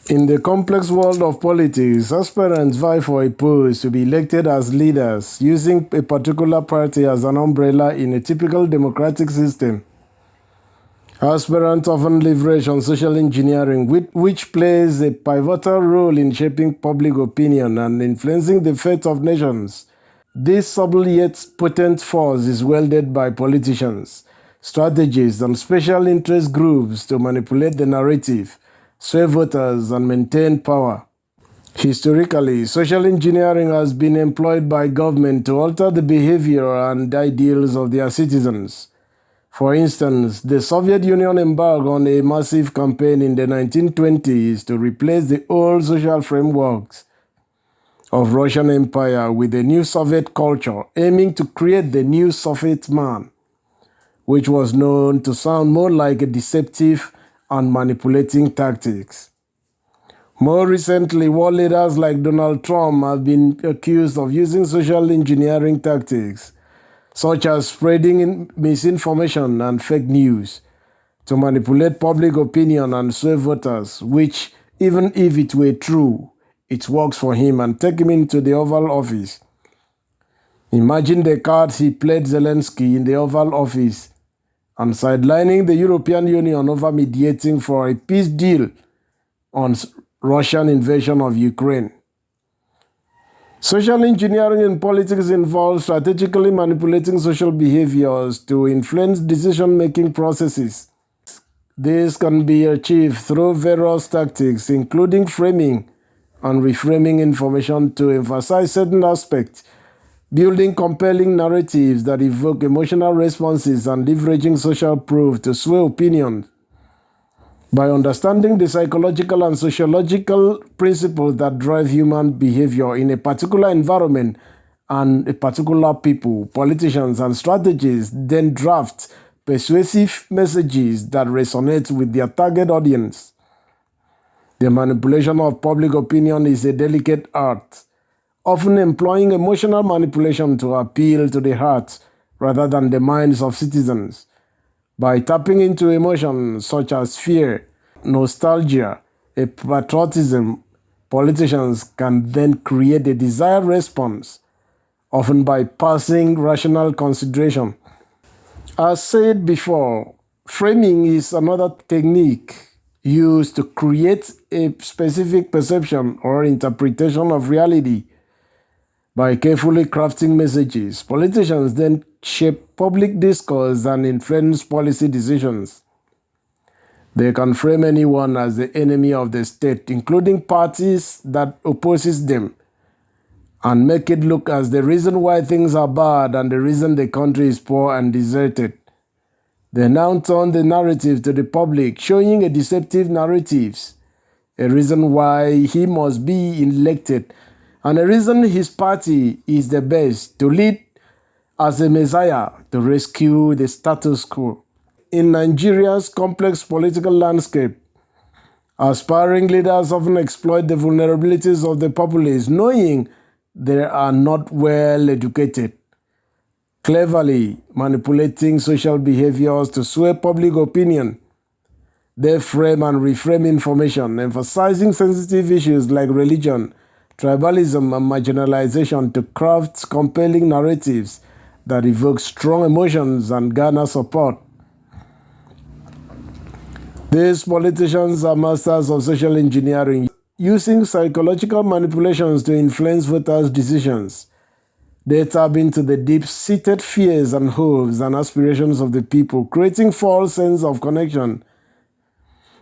In the complex world of politics, aspirants vie for a post to be elected as leaders, using a particular party as an umbrella in a typical democratic system. Aspirants often leverage on social engineering, which plays a pivotal role in shaping public opinion and influencing the fate of nations. This subtle yet potent force is wielded by politicians, strategists, and special interest groups to manipulate the narrative, sway voters, and maintain power. Historically, social engineering has been employed by government to alter the behavior and ideals of their citizens. For instance, the Soviet Union embarked on a massive campaign in the 1920s to replace the old social frameworks of Russian Empire with a new Soviet culture, aiming to create the new Soviet man, which was known to sound more like a deceptive and manipulating tactics. More recently, world leaders like Donald Trump have been accused of using social engineering tactics, such as spreading misinformation and fake news, to manipulate public opinion and sway voters, which, even if it were true, it works for him and take him into the Oval Office. Imagine the cards he played Zelensky in the Oval Office and sidelining the European Union over mediating for a peace deal on Russian invasion of Ukraine. Social engineering in politics involves strategically manipulating social behaviors to influence decision-making processes. This can be achieved through various tactics, including framing and reframing information to emphasize certain aspects, building compelling narratives that evoke emotional responses, and leveraging social proof to sway opinion. By understanding the psychological and sociological principles that drive human behavior in a particular environment and a particular people, politicians and strategists then draft persuasive messages that resonate with their target audience. The manipulation of public opinion is a delicate art, often employing emotional manipulation to appeal to the hearts rather than the minds of citizens. By tapping into emotions such as fear, nostalgia, and patriotism, politicians can then create a desired response, often bypassing rational consideration. As said before, framing is another technique used to create a specific perception or interpretation of reality. By carefully crafting messages, politicians then shape public discourse and influence policy decisions. They can frame anyone as the enemy of the state, including parties that opposes them, and make it look as the reason why things are bad and the reason the country is poor and deserted. They now turn the narrative to the public, showing a deceptive narratives, a reason why he must be elected, and a reason his party is the best to lead as a messiah to rescue the status quo. In Nigeria's complex political landscape, aspiring leaders often exploit the vulnerabilities of the populace, knowing they are not well educated, cleverly manipulating social behaviors to sway public opinion. They frame and reframe information, emphasizing sensitive issues like religion, tribalism, and marginalization to craft compelling narratives that evoke strong emotions and garner support. These politicians are masters of social engineering, using psychological manipulations to influence voters' decisions. They tap into the deep-seated fears and hopes and aspirations of the people, creating false sense of connection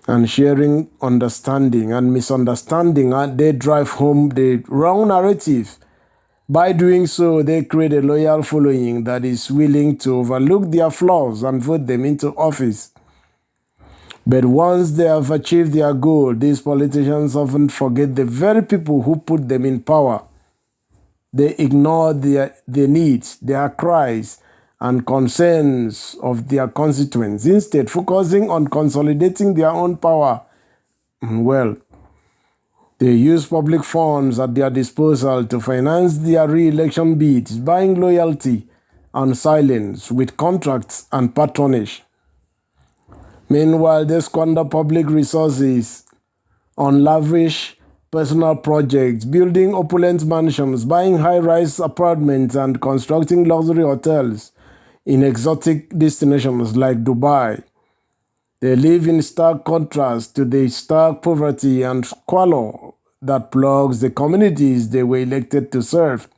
and sharing understanding and misunderstanding, and they drive home the wrong narrative. By doing so, they create a loyal following that is willing to overlook their flaws and vote them into office. But once they have achieved their goal, these politicians often forget the very people who put them in power. They ignore their needs, their cries, and concerns of their constituents, instead focusing on consolidating their own power. Well, they use public funds at their disposal to finance their re-election bids, buying loyalty and silence with contracts and patronage. Meanwhile, they squander public resources on lavish personal projects, building opulent mansions, buying high-rise apartments, and constructing luxury hotels in exotic destinations like Dubai. They live in stark contrast to the stark poverty and squalor that plagues the communities they were elected to serve.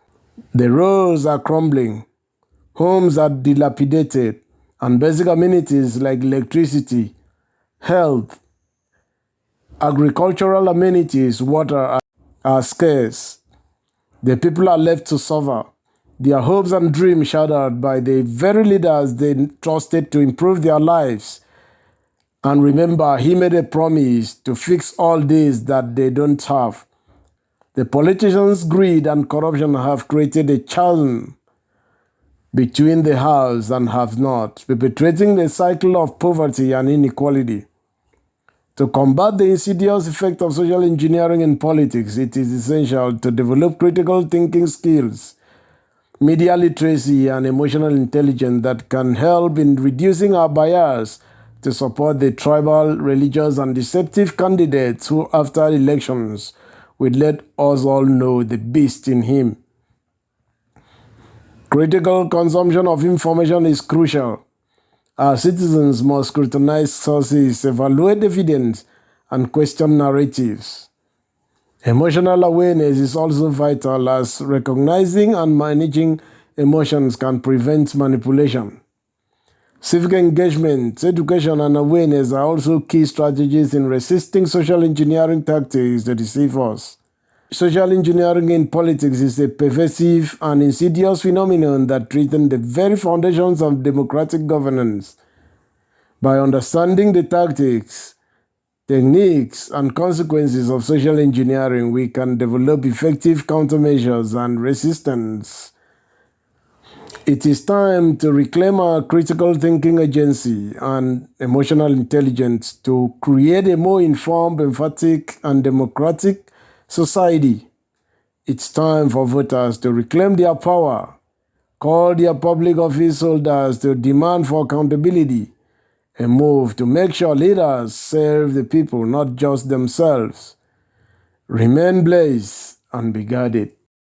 The roads are crumbling, homes are dilapidated, and basic amenities like electricity, health, agricultural amenities, water are scarce. The people are left to suffer, their hopes and dreams shattered by the very leaders they trusted to improve their lives. And remember, he made a promise to fix all this that they don't have. The politicians' greed and corruption have created a chasm between the haves and have-not, perpetuating the cycle of poverty and inequality. To combat the insidious effect of social engineering in politics, it is essential to develop critical thinking skills, media literacy, and emotional intelligence that can help in reducing our bias to support the tribal, religious, and deceptive candidates who, after elections, will let us all know the beast in him. Critical consumption of information is crucial. Our citizens must scrutinize sources, evaluate evidence, and question narratives. Emotional awareness is also vital, as recognizing and managing emotions can prevent manipulation. Civic engagement, education, and awareness are also key strategies in resisting social engineering tactics that deceive us. Social engineering in politics is a pervasive and insidious phenomenon that threatens the very foundations of democratic governance. By understanding the tactics, techniques, and consequences of social engineering, we can develop effective countermeasures and resistance. It is time to reclaim our critical thinking agency and emotional intelligence to create a more informed, emphatic, and democratic society. It's time for voters to reclaim their power, call their public office holders to demand for accountability, and move to make sure leaders serve the people, not just themselves. Remain blessed and be guarded.